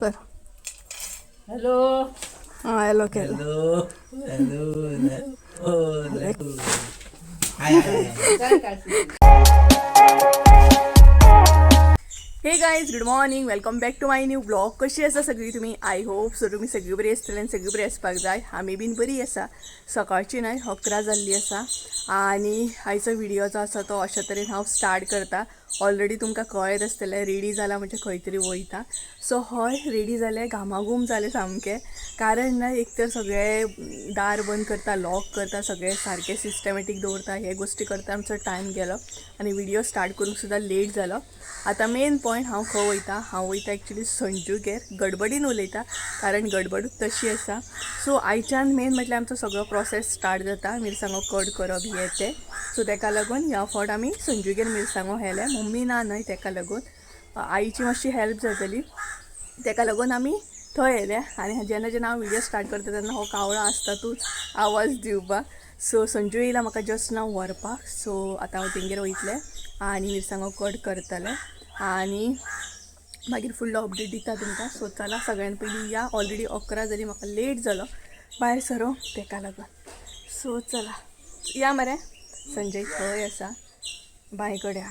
पर hello हां hello केलं. Hello hello hey guys good morning, welcome back to my new blog. कशी आसा सगळी तुम्ही? आय होप सो तुम्ही सगळी बरी आसतली आनी सगळी बरी आसपाक जाय. आमी बीन बरी आसा. सकाळची न्हय 11 जाल्ली आसा आनी आयचो व्हिडिओ जो आसा तो अशा तरेन हांव स्टार्ट करता. ऑलरेडी तुमकां कळत आसतलें रेडी जाला म्हणजे खंय तरी वयता. सो हय रेडी जालें, घामाघूम जालें सामकें. कारण ना एक तर सगळे दार बंद करता, लॉक करता, सगळे सारके सिस्टमॅटीक दवरता, हे गोष्टी करता आमचो टायम गेलो आनी व्हिडिओ स्टार्ट करूंक सुद्दां लेट जालो. आतां मेन पॉयंट हांव खंय वयता, हांव वयता एक्चुली संजूगेर. गडबडीन उलयता कारण गडबडूच तशी आसा. सो आयच्यान मेन म्हटल्यार आमचो सगळो प्रोसेस स्टार्ट जाता, मिरसांगो कट करप हे ते. सो ताका लागून ह्या फावट आमी संजूगेर मिरसांगो व्हेले. मम्मी ना न्हय ताका लागून आईची मातशी हेल्प जातली, ताका लागून आमी थंय येयले. आनी जेन्ना जेन्ना हांव व्हिडिओ स्टार्ट करता तेन्ना हो कावळो आसतातूच आवाज दिवपाक. सो संजू येयला म्हाका जस्ट नाव व्हरपाक. सो आतां हांव तेंगेर वयतलें आनी मिरसांगो कट करतलें आनी मागीर फुडलो अपडेट दिता तुमकां. सो चला सगळ्यान पयलीं या. ऑलरेडी 11 जाली, म्हाका लेट जालो भायर सरो ताका लागून. सो चला या मरे. संजय थंय आसा बाय कडेन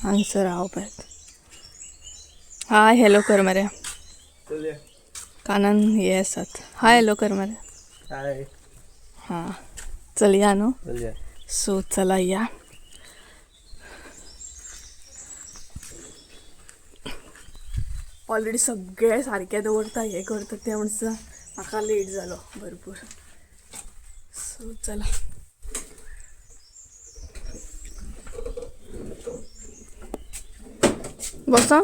हांगसर हांव पळय. हाय हॅलो कर मरे. कानान हे आसात. हाय हॅलो कर मरे. हाय हां चल या न्हू. चल सो चला या. ऑलरेडी सगळे सारके दवरता, हे करता ते म्हणटा म्हाका लेट जालो भरपूर. सो चला बसा.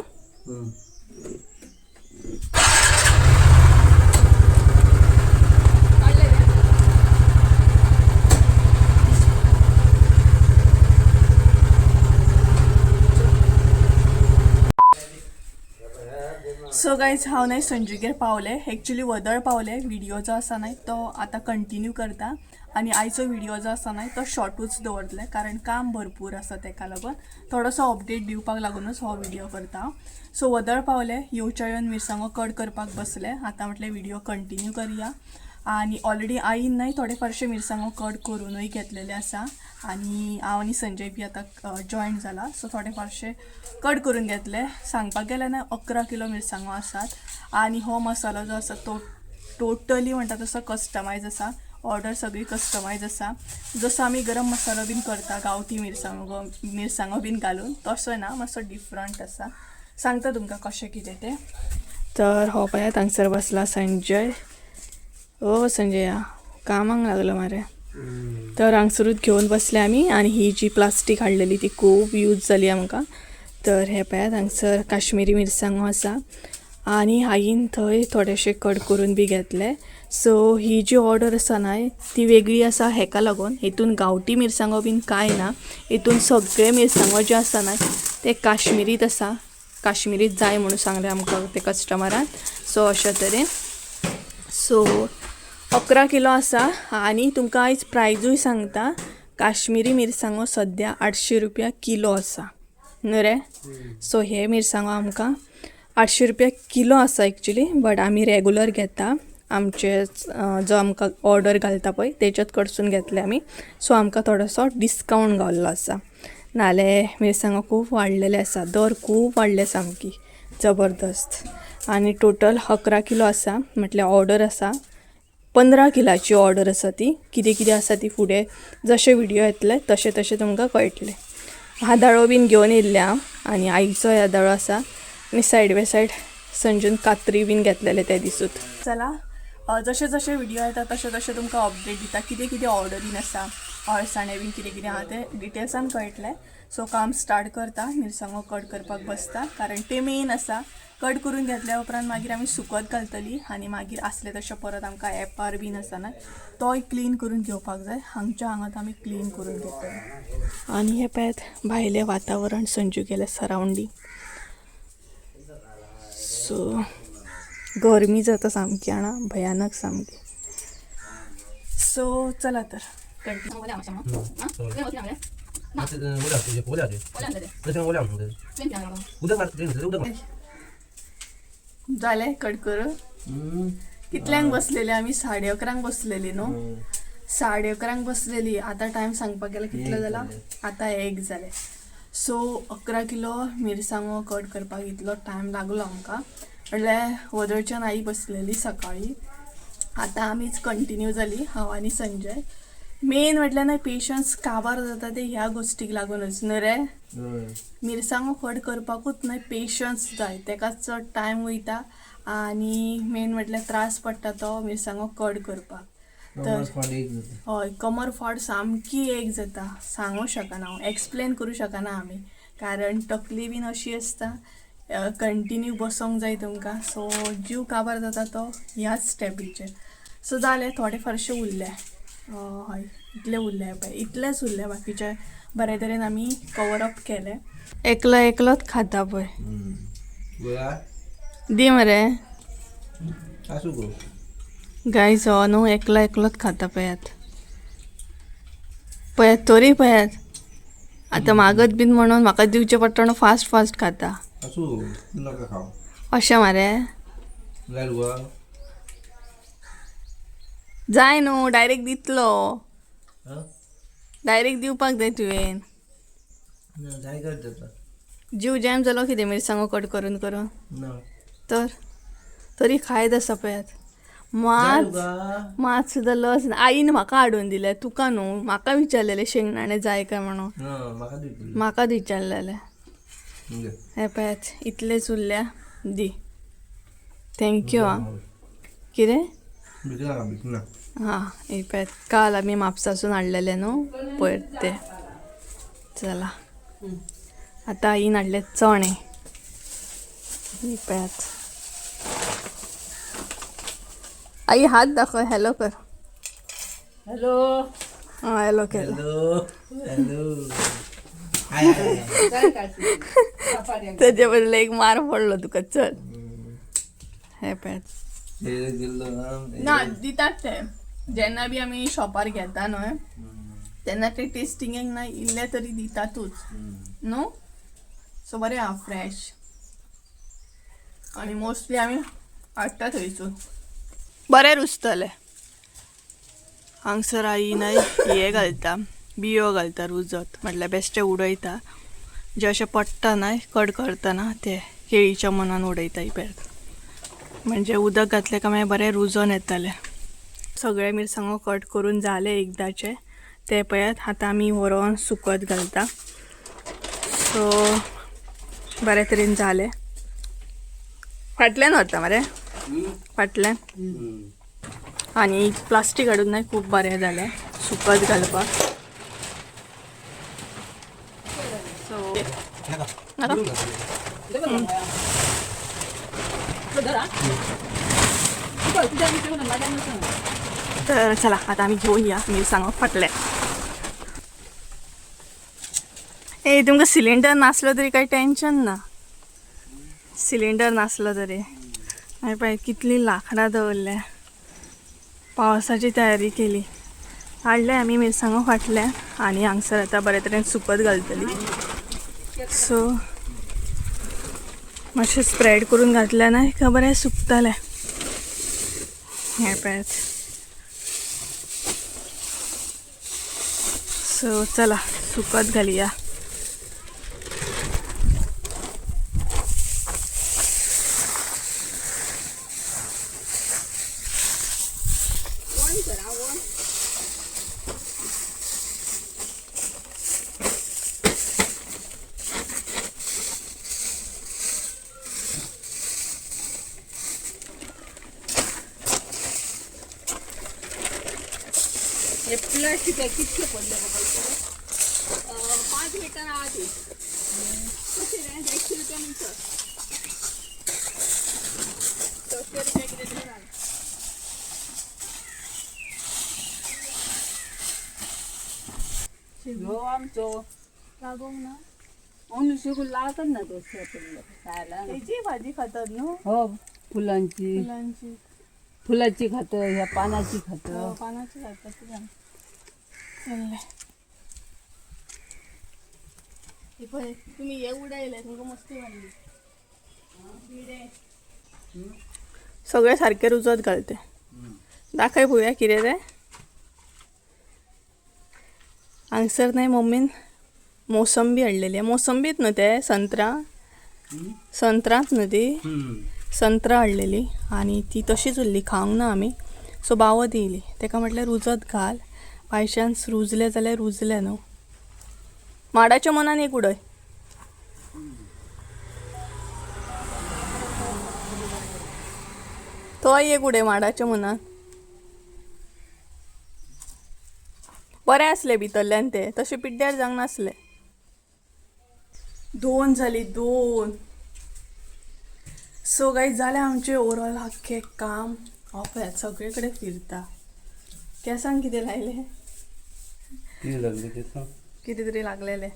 सो गायज हांव न्हय संजूगेर पावलें. एक्चुली वदळ पावलें. व्हिडिओ जो आसा न्हय तो आतां कंटिन्यू करता आनी आयचो व्हिडिओ जो आसा न्हय तो शॉर्टूच दवरतलें कारण काम भरपूर आसा ताका लागून. थोडोसो अपडेट दिवपाक लागूनच हो व्हिडिओ करता. सो वदळ पावलें, येवच्या येवन मिरसांगो कट करपाक बसलें. आतां म्हटलें व्हिडिओ कंटिन्यू करया. आनी ऑलरेडी आईन न्हय थोडे फारशे मिरसांगो कट करूनय घेतलेले आसा आनी हांव आनी संजय बी आतां जॉयंट जाला. सो थोडे फारशे कट करून घेतले. सांगपाक गेल्यार न्हय 11 किलो मिरसांगो आसात. आनी हो मसालो जो आसा तो टोटली म्हणटा तसो कस्टमायज आसा. ऑर्डर सगळी कस्टमायज आसा. जसो आमी गरम मसालो बीन करता गांवठी मिरसांगो बीन घालून तसो ना, मातसो डिफरंट आसा. सांगता तुमकां कशें कितें तें. तर हो पळयात हांगसर बसला संजय. ओ संजय कामाक लागलो मारे. तर हांगसरूच घेवन बसले आमी. आनी ही जी प्लास्टीक हाडलेली ती खूब यूज जाली आमकां. तर हे पळयात हांगसर काश्मीरी मिरसांगो आसा आनी आईन थंय थोडेशे कट करून बी घेतले. सो ही जी ऑर्डर आसा न्हय ती वेगळी आसा हेका लागून. हितून गांवठी मिरसांगो बीन कांय ना. हितून सगळे मिरसांगो जे आसा न्हय ते काश्मिरीत आसा. काश्मिरीत जाय म्हणून सांगले आमकां ते कस्टमरान. सो अशा तरेन सो 11 किलो आसा. आनी तुमकां आयज प्रायजूय सांगता. काश्मीरी मिरसांगो सद्या 800 रुपया किलो आसा न्हू रे. सो हे मिरसांगो आमकां 800 रुपया किलो आसा एक्चुली. बट आमी रेगुलर घेता. आमचे जो आमकां ऑर्डर घालता पळय तेच्यात कडसून घेतले आमी. सो आमकां थोडोसो डिस्कावंट गावल्लो आसा. नाल्यार मिरसांगो खूब वाडलेले आसा. दर खूब वाडले सामकी जबरदस्त. आनी टोटल 11 किलो आसा. म्हटल्यार ऑर्डर आसा 15 किलाची ऑर्डर आसा ती. कितें कितें आसा ती फुडें जशे व्हिडिओ येतले तशें तशें तुमकां कळटलें. हादाळो बीन घेवन येयल्ले हांव आनी आईचो हादाळो आसा. आनी सायड बाय सायड संजून कात्री बीन घेतलेले ते दिसूत. चला जशे जशे व्हिडिओ येता तशे तशे तुमकां अपडेट दिता. कितें कितें ऑर्डरीन आसा, अळसाणे बीन कितें कितें आहा ते डिटेल्सान कळटलें. सो काम स्टार्ट करता. मिरसांगो कट करपाक बसता कारण ते मेन आसा. कट करून घेतल्या उपरांत मागीर आमी सुकत घालतली आनी मागीर आसले तशें परत आमकां एपार बीन आसा ना तोय क्लीन करून घेवपाक जाय. हांगच्या हांगात आमी क्लीन करून घेतली. आनी हे पळयात भायलें वातावरण संजू गेले सरावंडींग. सो गरमी जाता सामकी आना भयानक सामकी. सो चला तर कंटिन्यू. झाले कट करून हम्म. कितल्यांक बसलेली आम्ही 11:30 बसलेली न्हू हम्म. 11:30 बसलेली आता टाइम सांगपाक गेला कितलो एक जाला जाले. आता 1 जाले सो 11 किलो मिरसांगो कट करपाक इतलो टाइम लागलो आमकां म्हणल्यार वदळच्यान आई बसलेली सकाळी आता आमीच कंटिन्यू जाली हांव आनी संजय मेन म्हटल्यार ना पेशन्स काबार जाता ते ह्या गोष्टीक लागूनच न्हू रे होय. मिरसांगो कट करपाकूच न्हय पेशन्स जाय तेका चड टायम वयता आनी मेन म्हटल्यार त्रास पडटा तो मिरसांगो कट करपाक नमाज फाट एक जाता. हय कमर फाट सामकी एक जाता सांगूं शकना हांव एक्सप्लेन करूं शकना आमी कारण तकली बीन अशी आसता कंटिन्यू बसोंक जाय तुमकां सो जीव काबार जाता तो ह्याच स्टेपीचेर सो जालें थोडे फारशे उरले हय इतले उरले पळय इतलेच उरले बाकीचे बरे तरेन आमी कवर अप केले एकलोच खाता पळय हम्म. गोळा दी मरे आसूं गो. गायज हो न्हू एकलोच खाता पळयात तरी पळयात आतां मागत बीन म्हणून म्हाका दिवचें पडटा न्हू फास्ट फास्ट खाता आसूं तूं नाका खाव. अशें मरे जाय गो. जाय न्हू डायरेक्ट दितलो हा? डायरेक्ट दिवपाक जाय तुवें ना जाय कर जाता. जीव जॅम जालो कितें मिरसांगो कट करून करून ना. तर तरी खायत आसा पळयात जाय मात तुका. मात सुद्दां लस ना. आईन म्हाका हाडून दिले तुका न्हू म्हाका विचारलेले शेंगदाणे जाय काय म्हणून ना म्हाका दितली. म्हाका विचारलेले घे. हे पळयात इतलेच उरल्या दी थँक्यू आं कितें भिक नाका भिक ना. हां हे पळयात काल आमी म्हापसासून हाडलेले न्हू पळय ते चला आतां आईन हाडले चणे हे पळयात आई हात दाखव हॅलो कर हॅलो हां हॅलो केलं हॅलो हॅलो. हाय हाय. काय काढते त्याच्या बदला एक मार पडलो तुका चल हे पळयात हे दिल्लो ना दितात ते जेन्ना बी आमी शॉपार घेता न्हय तेन्ना ते टेस्टिंगेक ना इल्ले तरी दितातूच न्हू सो बरें आहा फ्रेश आनी मोस्टली आमी हाडटा थंयसून बरें रुजतले हांगसर आई न्हय हे घालता बियो घालता रुजत म्हटल्यार बेश्टे उडयता जे अशें पडटा न्हय कट करतना ते केळीच्या मनान उडयता पेरता म्हणजे उदक घातलें काय मागीर बरें रुजोन येतालें सगळे मिरसांगो कट करून जाले एकदाचे ते पळयात आतां आमी व्हरोन सुकत घालता सो बरे तरेन जाले फाटल्यान व्हरता मरे फाटल्यान आनी प्लास्टीक हाडून न्हय खूब बरें जालें सुकत घालपाक सो तर चला आता आम्ही घेऊन या मिरसांगो फाटल्या ए तुमकां सिलिंडर नासलो तरी काही टेन्शन ना सिलिंडर नासलो तरी हांवें पळय कितली लांकडां दवरल्या पावसाची तयारी केली हाडले आमी मिरसांगो फाटल्या आनी हांगसर आतां बरे तरेन सुकत घालतली सो मातशें स्प्रेड करून घातल्या न्हय का बरें सुकतलें हें पळयात सो चला सुकत घालया हे प्लास्टिक आहे कितके पडले बाबा 5 मीटर आत कशी रेंज 100 रुपया मीटर 100 रुपया कितें तरी घाल ह्यो आमचो लागोंक ना अनुष्यक लागत ना तो खायला तेची भाजी खातात न्हू हो फुलांची फुलांची फुलाची खातं ह्या पानाची खातं पानाची खातात चालले हे पळय तुम्ही हे उडयले तुमकां मस्ती वाटली किडे सगळे सारखे रुजत घालते. दाखय पळोवया कितें तें. हांगसर नाही मम्मीन मोसंबी हाडलेली आहे. मोसंबीत न्हू ते संत्रांच न्हू ती संत्रां हाडलेली आणि ती तशीच उरली, खावंक ना आमी. सो भाव दिली तेका म्हटल्यार रुजत घाल, बाय चान्स रुजले जाल्यार रुजले न्हू. माडाच्या मनान एक उडय. तो एक उडय माडाच्या मनान. बरें आसले भितरल्यान ते, तशे पिड्ड्यार जावंक नासले. 2 जाली 2. सो गाईज जालें आमचें ओवरऑल आख्खें काम. ऑफयात सगळे कडेन फिरता. केंसांक कितें लायलें? कितें तरी लागलेले.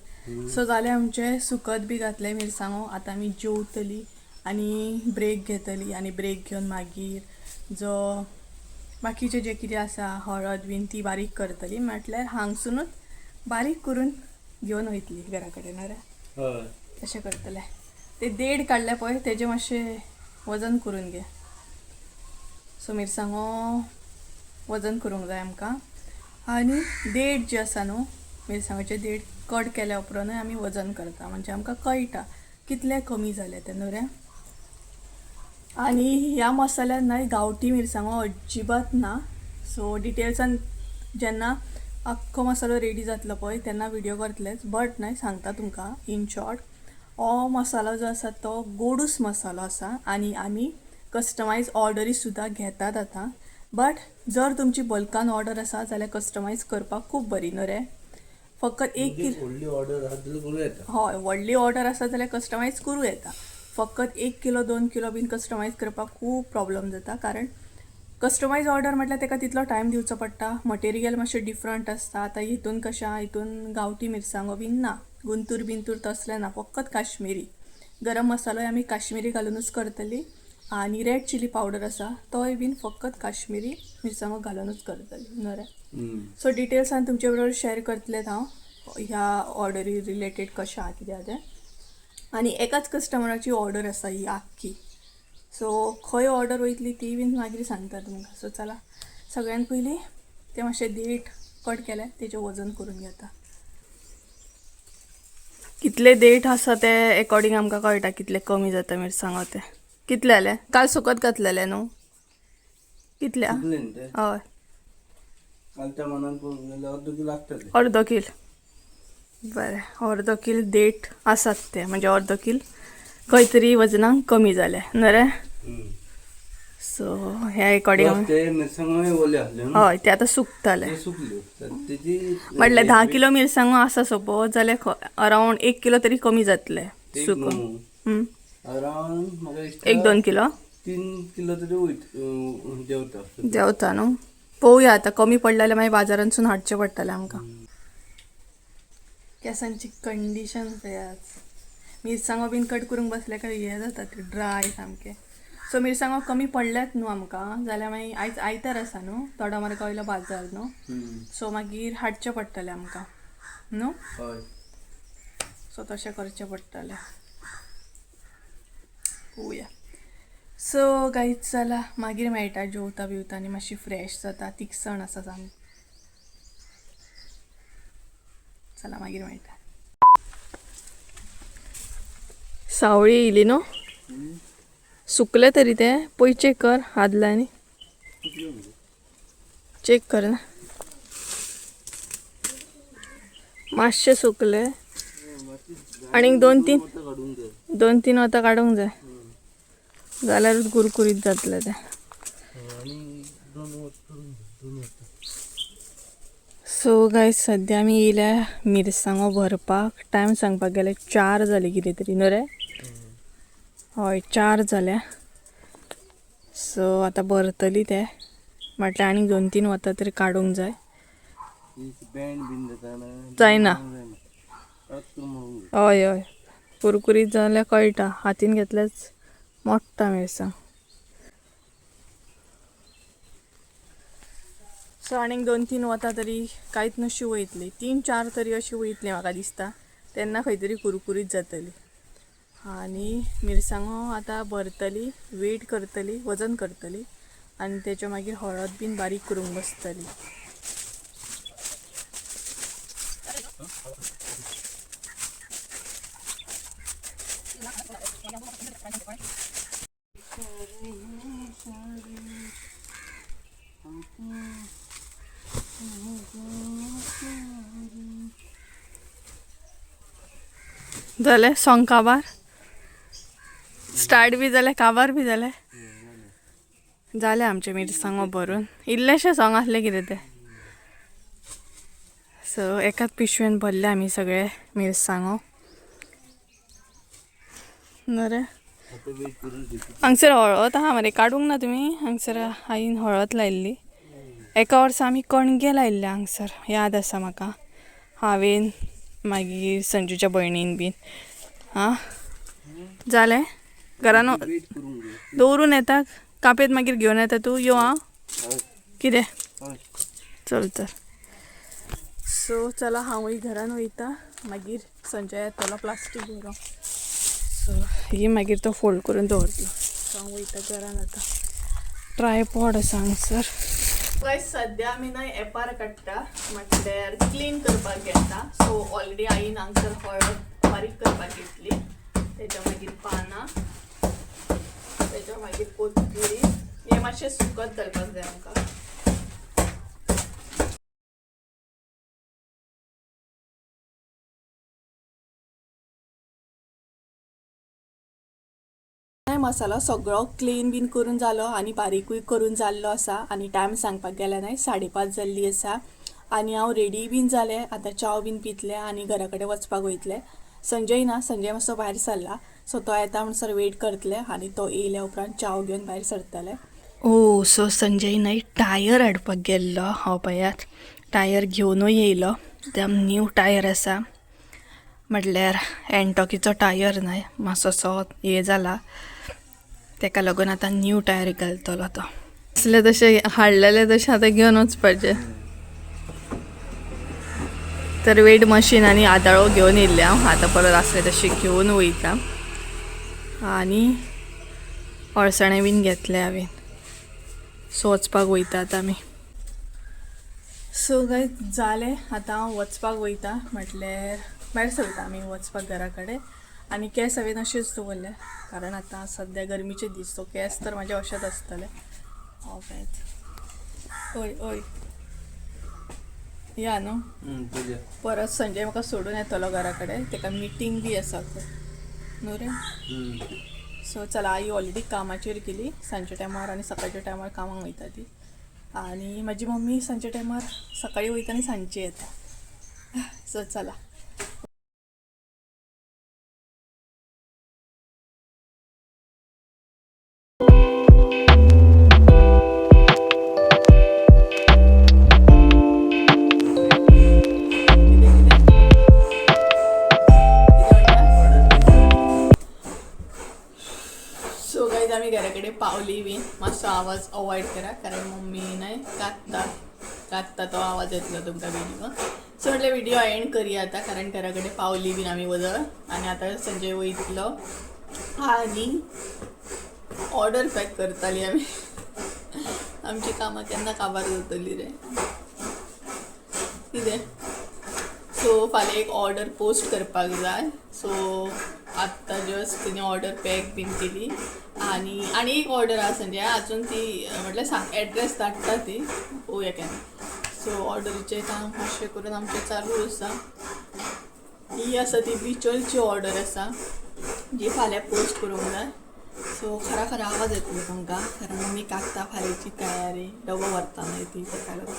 सो जालें आमचें. सुकत बी घातलें मिरसांगो. आतां आमी जेवतली आनी ब्रेक घेतली आनी ब्रेक घेवन मागीर जो बाकीचे जे कितें आसा हळद बीन ती बारीक करतली. म्हटल्यार हांगसूनच बारीक करून घेवन वयतली घरा कडेन रे. तशें करतले. ते देड काडले पळय तेजे मातशें वजन करून घे. सो मिरसांगो वजन करूंक जाय आमकां. आनी देड जे आसा न्हू मिरसांगोचे देड कट केल्या उपरांतूय आमी वजन करता. म्हणजे आमकां कळटा कितले कमी जाले ते न्हू रे. आणि ह्या मसाल्यान नाही गांवठी मिरसांगो अजिबात ना. सो डिटेल्सान जेन्ना आख्खो मसालो रेडी जातलो पळय तेन्ना व्हिडिओ करतलेच. बट नाही सांगता तुमकां इन शॉर्ट, हो मसालो जो आसा तो गोडूस मसालो आसा आणि आमी कस्टमायज ऑर्डरी सुद्दां घेतात आतां. बट जर तुमची बल्कान ऑर्डर आसा जाल्यार कस्टमायज करपाक खूब बरी न्हू रे. फकत 1 किलो व्हडली ऑर्डर आसा जाल्यार करूं येता. हय व्हडली ऑर्डर आसा जाल्यार कस्टमायज करूं येता. फकत 1 किलो 2 किलो बीन कस्टमायज करपाक खूब प्रॉब्लम जाता. कारण कस्टमायज ऑर्डर म्हटल्यार तेका तितलो टायम दिवचो पडटा. मटेरियल मातशें डिफरंट आसता. आतां हितून कशें आहा, हितून गांवठी मिरसांगो बीन ना, गुंतूर बिंतूर तसलें ना, फकत काश्मीरी. गरम मसालोय आमी काश्मीरी घालूनच करतली. आणि रेड चिली पावडर आसा तोय बीन फकत काश्मीरी मिरसांगो घालूनच करतली न्हू रे. सो डिटेल्सान तुमचे बरोबर शेअर करतलें हांव ह्या ऑर्डरी रिलेटेड कशें आहा कितें आहा तें. आणि एकाच कस्टमराची ऑर्डर आसा ही आख्खी. सो खंय ऑर्डर वयतली ती बीन मागीर सांगता तुमकां. सो चला सगळ्यान पयलीं ते मातशें देठ कट केले तेजें वजन करून घेता. कितले देठ आसा ते अकॉर्डिंग आमकां कळटा कितले कमी जाता मिरसांगो ते. कितले जाले? काल सुकत घातलेले न्हू. कितल्या? हय कालच्या मनान पळोवंक गेल्यार अर्द किलो लागतले. अर्द किल. बरें अर्द किल देठ आसात ते. म्हणजे अर्द किल खंय तरी वजनाक कमी जाले न्हू रे. सो ह्या अकॉर्डिंग ते मिरसांगो ओले आसले न्हू. हय ते आतां सुकताले. ते सुकल्यो तर तेजी म्हटल्यार 10 किलो मिरसांगो आसा सपोज जाल्यार अरावंड 1 किलो तरी कमी जातले सुकून. अरावंड म्हाका दिसता 1-2 किलो 3 किलो तरी जेवता. जेवता न्हू. पळोवया आतां कमी पडले जाल्यार मागीर बाजारांतसून हाडचें पडटलें आमकां. केंसांची कंडिशन पळयात. मिरसांगो बीन कट करूंक बसले काय हे जाता ते ड्राय सामके. सो मिरसांगो कमी पडल्यात न्हू आमकां जाल्यार मागीर आयज आयतार आसा न्हू, थोडा मार्ग वयलो बाजार न्हू. सो मागीर हाडचें पडटलें आमकां न्हू. सो तशें करचें पडटलें. पळोवया. सो गायज चला मागीर मेळटा जेवता बिवता आनी मातशी फ्रेश जाता. तिखसण आसा सामकी. चला मागीर मेळटा. सावळी येयली न्हू. सुकले तरी ते पळय चेक कर आदल्यांनी. चेक कर ना. मातशे सुकले आनीक 2-3 वतां काडूंक जाय जाल्यारूच कुरकुरीत जातले ते. सो गायज सद्या आमी येयल्या मिरसांगो भरपाक. टायम सांगपाक गेले 4 जाली कितें तरी न्हू रे. हय 4 जाल्या. सो आतां भरतली ते म्हटल्यार आनीक 2-3 वतां तरी काडूंक जाय. जायना. हय हय कुरकुरीत जाल्यार कळटा. हातीन घेतल्याच मोडटा मिरसांग. सो आनीक 2-3 वतां तरी कांयच नशी वयतली. 3-4 तरी अशी वयतली म्हाका दिसता. तेन्ना खंय तरी कुरकुरीत जातली. आणि मिरसांगो आता भरतली, वेट करतली, वजन करतली आणि त्याच्या मागीर हळद बीन बारीक करूंक बसतली. झाले सॉंग काबार स्टार्ट बी जाले, काबार बी जाले. झाले आमचे मिरसांगो भरून. इल्लेशे सॉंग असले कितें ते. सो एकाच पिशवेन भरले आमी सगळे मिरसांगो. नरे हांगसर हळद आहा मरे, काडूंक ना तुमी. हांगसर आईन हळद लायिल्ली. एका वर्सा आमी कणगे लायिल्ले हांगसर, याद आसा म्हाका. हांवेन मागीर संजूच्या भयणीन बीन. हां जालें घरान दवरून येता. कापेत मागीर घेवन येता तूं. यो हां कितें चल तर. सो चला हांवूय घरान वयता. मागीर संजय येतलो प्लास्टीक घेवन. सो ही मागीर तो फोल्ड करून दवरतलो. सो हांव वयता घरान आतां. ट्रायपॉड आसा हांगसर. गायस सद्या आमी न्हय एपार काडटा, म्हटल्यार क्लीन करपाक घेता. सो ऑलरेडी आईन हांगसर हळद बारीक करपाक घेतली. तेच्या मागीर पानां, तेच्या मागीर कोथमिरी. हे मातशें सुकत घालपाक जाय आमकां. मसालो सगळो क्लीन बीन करून जालो आनी बारीकूय करून जाल्लो आसा. आनी टायम सांगपाक गेल्यार न्हय 5:30 जाल्ली आसा. आनी हांव रेडी बीन जालें. आतां चाव बीन पितलें आनी घरा कडेन वचपाक वयतलें. संजय ना, संजय मातसो भायर सरला. सो तो येता म्हणसर वेट करतले आनी तो येयल्या उपरांत चाव घेवन भायर सरतले. ओ सो संजय न्हय टायर हाडपाक गेल्लो. हो पळयात टायर घेवनूय येयलो. एकदम न्यू टायर आसा. म्हटल्यार एनटॉकीचो टायर न्हय, मातसोसो हे जाला. तेका लागून आतां न्यू टायर घालतलो तो. असले तशे हाडलेले तशे आतां घेवन वचपाचे. तर वेट मशीन आनी आदाळो घेवन येयल्ले हांव. आतां परत असले तशे घेवन वयता. आनी अळसाणे बीन घेतले हांवें. सो वचपाक वयता आतां आमी. सो गायज जालें. आतां हांव वचपाक वयता. म्हटल्यार भायर सरता आमी वचपाक घरा कडेन. आनी केंस हांवें अशेंच दवरले कारण आतां सद्या गरमीचे दीस. सो केंस तर म्हाजे अशेंच आसतले. ओय ओय या न्हू. परत संजय म्हाका सोडून येतलो घरा कडेन. तेका मिटींग बी आसा न्हू रे. सो चला आई ऑलरेडी कामाचेर गेली सांजच्या टायमार आनी सकाळच्या टायमार कामाक वयता ती. आनी म्हाजी मम्मी सांजच्या टायमार सकाळी वयता आनी सांजची येता. सो चला. आम्ही घराकडे पावली बीन. मातसो आवाज अवॉइड करा कारण मम्मी नाही कात्ता तो आवाज येतलो तुमकां व्हिडिओ. सो म्हटलं व्हिडिओ एंड करूया आता कारण घराकडे पावली बीन आम्ही वदळ. आणि आता संजय वयतलो आनी ऑर्डर पॅक करताली आमी. आमची कामां केन्ना काबार जातली रे कितें. सो फाल्यां एक ऑर्डर पोस्ट करपाक जाय. सो आत्ता जस्ट तिने ऑर्डर पॅक बीन केली. आणि एक ऑर्डर आसा संजय अजून ती म्हटल्यार सांग एड्रेस धाडटा ती पळोवया केन्ना. सो ऑर्डरीचें काम मातशें करून आमचें चालू आसा. ही आसा ती बिचोलची ऑर्डर आसा जी फाल्यां पोस्ट करूंक जाय. सो खरा आवाज येतलो तुमकां कारण मम्मी कागता फाल्यांची तयारी डबो व्हरता न्हय ती तेका लागून.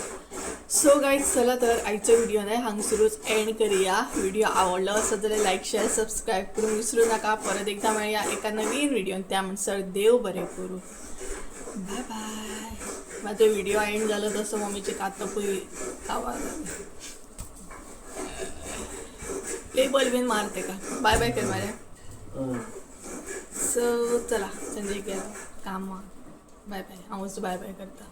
सो गायज चला तर आयचो व्हिडिओ न्हय हांगसरूच एंड करूया. व्हिडिओ आवडलो आसा जाल्यार लायक शेअर सबस्क्राईब करूंक विसरू नाका. परत एकदा मेळया एका नवीन व्हिडिओन. त्या म्हणसर देव बरें करूं. Bye bye. माझो व्हिडिओ एंड जालो तसो मम्मीचे कात पळय आवाज लेबल बीन मारते का. बाय बाय कर माझ्या. सो चला संजय गेला कामाक. Bye bye. हांवूच बाय बाय करता.